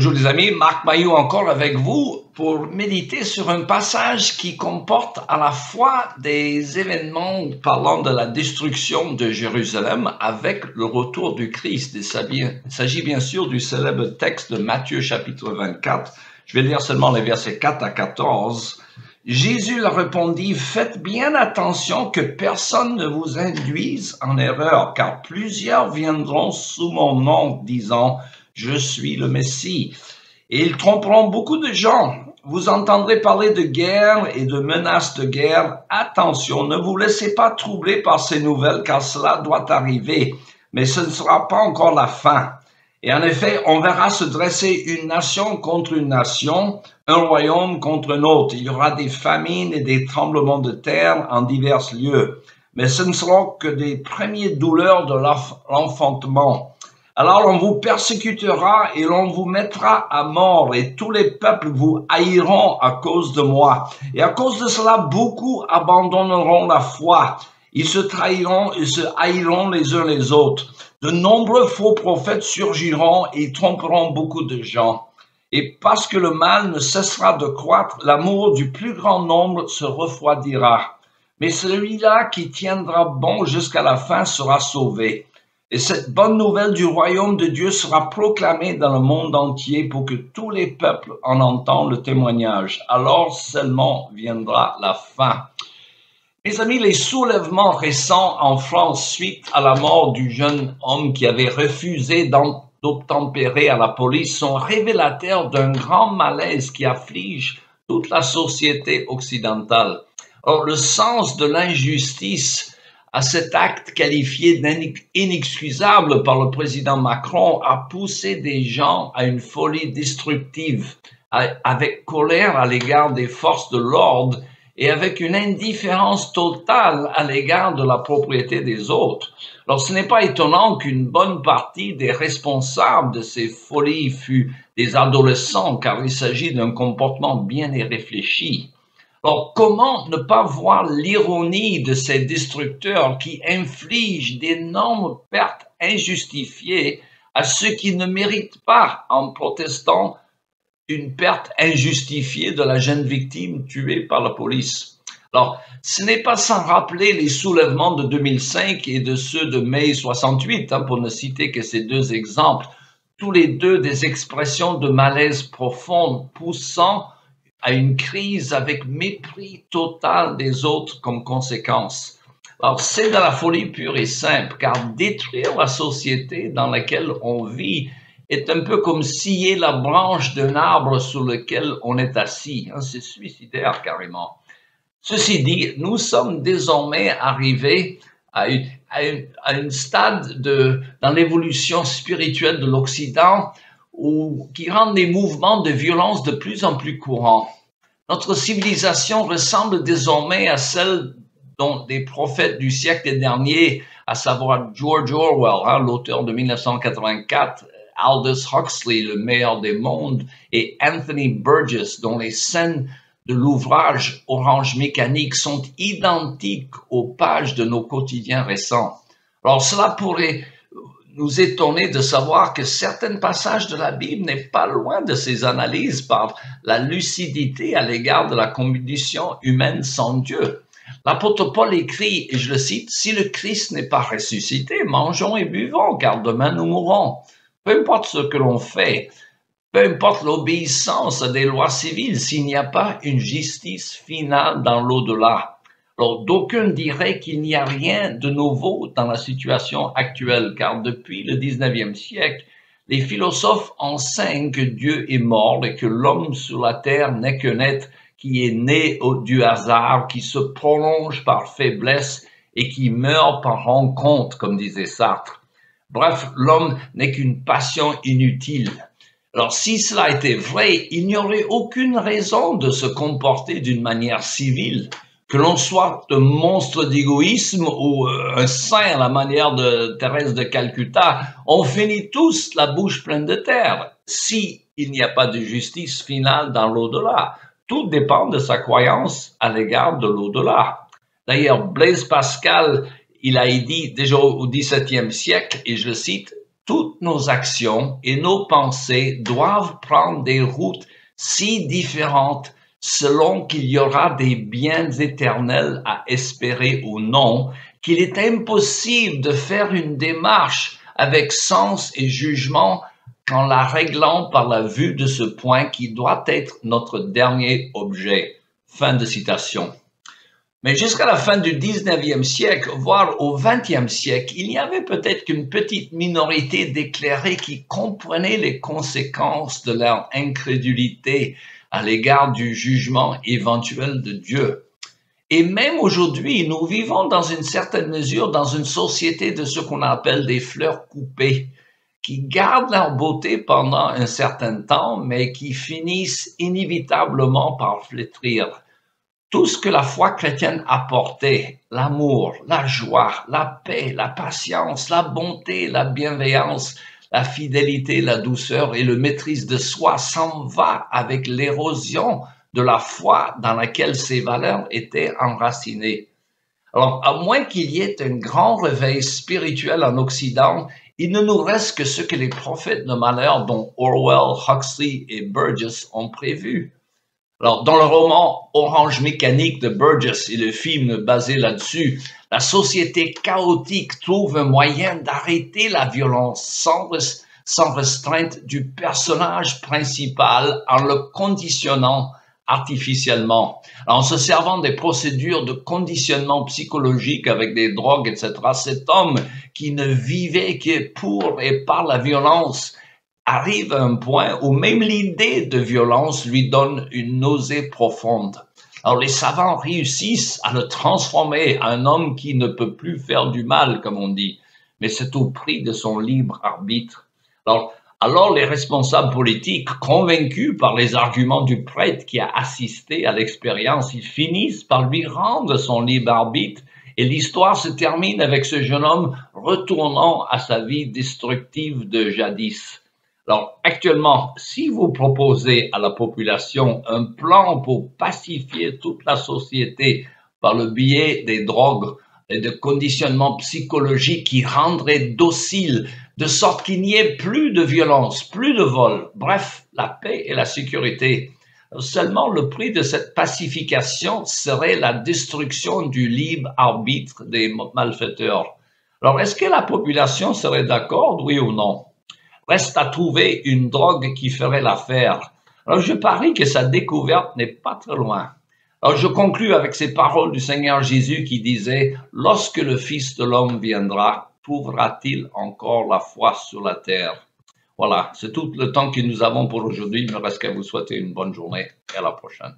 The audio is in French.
Bonjour les amis, Marc Mailloux encore avec vous pour méditer sur un passage qui comporte à la fois des événements parlant de la destruction de Jérusalem avec le retour du Christ. Il s'agit bien sûr du célèbre texte de Matthieu chapitre 24. Je vais lire seulement les versets 4 à 14. Jésus leur répondit, « Faites bien attention que personne ne vous induise en erreur, car plusieurs viendront sous mon nom, disant, « Je suis le Messie. » Et ils tromperont beaucoup de gens. Vous entendrez parler de guerre et de menaces de guerre. Attention, ne vous laissez pas troubler par ces nouvelles, car cela doit arriver. Mais ce ne sera pas encore la fin. Et en effet, on verra se dresser une nation contre une nation, un royaume contre un autre. Il y aura des famines et des tremblements de terre en divers lieux. Mais ce ne seront que des premières douleurs de l'enfantement. Alors on vous persécutera et l'on vous mettra à mort et tous les peuples vous haïront à cause de moi. Et à cause de cela, beaucoup abandonneront la foi. Ils se trahiront et se haïront les uns les autres. De nombreux faux prophètes surgiront et tromperont beaucoup de gens. Et parce que le mal ne cessera de croître, l'amour du plus grand nombre se refroidira. Mais celui-là qui tiendra bon jusqu'à la fin sera sauvé. Et cette bonne nouvelle du royaume de Dieu sera proclamée dans le monde entier pour que tous les peuples en entendent le témoignage. Alors seulement viendra la fin. Mes amis, les soulèvements récents en France suite à la mort du jeune homme qui avait refusé d'obtempérer à la police sont révélateurs d'un grand malaise qui afflige toute la société occidentale. Or, le sens de l'injustice à cet acte qualifié d'inexcusable par le président Macron a poussé des gens à une folie destructive, avec colère à l'égard des forces de l'ordre et avec une indifférence totale à l'égard de la propriété des autres. Alors ce n'est pas étonnant qu'une bonne partie des responsables de ces folies fût des adolescents, car il s'agit d'un comportement bien irréfléchi. Alors, comment ne pas voir l'ironie de ces destructeurs qui infligent d'énormes pertes injustifiées à ceux qui ne méritent pas en protestant une perte injustifiée de la jeune victime tuée par la police? Alors, ce n'est pas sans rappeler les soulèvements de 2005 et de ceux de mai 68, pour ne citer que ces deux exemples, tous les deux des expressions de malaise profond poussant à une crise avec mépris total des autres comme conséquence. Alors, c'est de la folie pure et simple, car détruire la société dans laquelle on vit est un peu comme scier la branche d'un arbre sur lequel on est assis. C'est suicidaire carrément. Ceci dit, nous sommes désormais arrivés à un stade dans l'évolution spirituelle de l'Occident qui rend les mouvements de violence de plus en plus courants. Notre civilisation ressemble désormais à celle dont des prophètes du siècle dernier, à savoir George Orwell, l'auteur de 1984, Aldous Huxley, le meilleur des mondes, et Anthony Burgess, dont les scènes de l'ouvrage Orange Mécanique sont identiques aux pages de nos quotidiens récents. Alors cela pourrait nous étonner de savoir que certains passages de la Bible n'est pas loin de ces analyses par la lucidité à l'égard de la condition humaine sans Dieu. L'apôtre Paul écrit, et je le cite, « Si le Christ n'est pas ressuscité, mangeons et buvons, car demain nous mourrons. » Peu importe ce que l'on fait, peu importe l'obéissance à des lois civiles, s'il n'y a pas une justice finale dans l'au-delà. Alors, d'aucuns diraient qu'il n'y a rien de nouveau dans la situation actuelle, car depuis le 19e siècle, les philosophes enseignent que Dieu est mort et que l'homme sur la terre n'est qu'un être qui est né du hasard, qui se prolonge par faiblesse et qui meurt par rencontre, comme disait Sartre. Bref, l'homme n'est qu'une passion inutile. Alors, si cela était vrai, il n'y aurait aucune raison de se comporter d'une manière civile. Que l'on soit un monstre d'égoïsme ou un saint à la manière de Thérèse de Calcutta, on finit tous la bouche pleine de terre. Si il n'y a pas de justice finale dans l'au-delà, tout dépend de sa croyance à l'égard de l'au-delà. D'ailleurs, Blaise Pascal, il a dit déjà au XVIIe siècle, et je le cite, toutes nos actions et nos pensées doivent prendre des routes si différentes selon qu'il y aura des biens éternels à espérer ou non, qu'il est impossible de faire une démarche avec sens et jugement qu'en la réglant par la vue de ce point qui doit être notre dernier objet. Fin de citation. Mais jusqu'à la fin du 19e siècle, voire au 20e siècle, il y avait peut-être qu'une petite minorité d'éclairés qui comprenaient les conséquences de leur incrédulité à l'égard du jugement éventuel de Dieu. Et même aujourd'hui, nous vivons dans une certaine mesure dans une société de ce qu'on appelle des fleurs coupées, qui gardent leur beauté pendant un certain temps, mais qui finissent inévitablement par flétrir. Tout ce que la foi chrétienne apportait, l'amour, la joie, la paix, la patience, la bonté, la bienveillance, la fidélité, la douceur et le maîtrise de soi, s'en va avec l'érosion de la foi dans laquelle ces valeurs étaient enracinées. Alors, à moins qu'il y ait un grand réveil spirituel en Occident, il ne nous reste que ce que les prophètes de malheur, dont Orwell, Huxley et Burgess, ont prévu. Alors, dans le roman Orange Mécanique de Burgess et le film basé là-dessus, la société chaotique trouve un moyen d'arrêter la violence sans restreinte du personnage principal en le conditionnant artificiellement. Alors, en se servant des procédures de conditionnement psychologique avec des drogues, etc., cet homme qui ne vivait que pour et par la violence arrive à un point où même l'idée de violence lui donne une nausée profonde. Alors les savants réussissent à le transformer en un homme qui ne peut plus faire du mal, comme on dit, mais c'est au prix de son libre arbitre. Alors les responsables politiques, convaincus par les arguments du prêtre qui a assisté à l'expérience, ils finissent par lui rendre son libre arbitre et l'histoire se termine avec ce jeune homme retournant à sa vie destructive de jadis. Alors, actuellement, si vous proposez à la population un plan pour pacifier toute la société par le biais des drogues et de conditionnement psychologique qui rendrait docile, de sorte qu'il n'y ait plus de violence, plus de vol, bref, la paix et la sécurité, seulement le prix de cette pacification serait la destruction du libre arbitre des malfaiteurs. Alors, est-ce que la population serait d'accord, oui ou non? Reste à trouver une drogue qui ferait l'affaire. Alors je parie que sa découverte n'est pas très loin. Alors je conclus avec ces paroles du Seigneur Jésus qui disait « Lorsque le Fils de l'homme viendra, trouvera-t-il encore la foi sur la terre ?» Voilà, c'est tout le temps que nous avons pour aujourd'hui. Il me reste qu'à vous souhaiter une bonne journée et à la prochaine.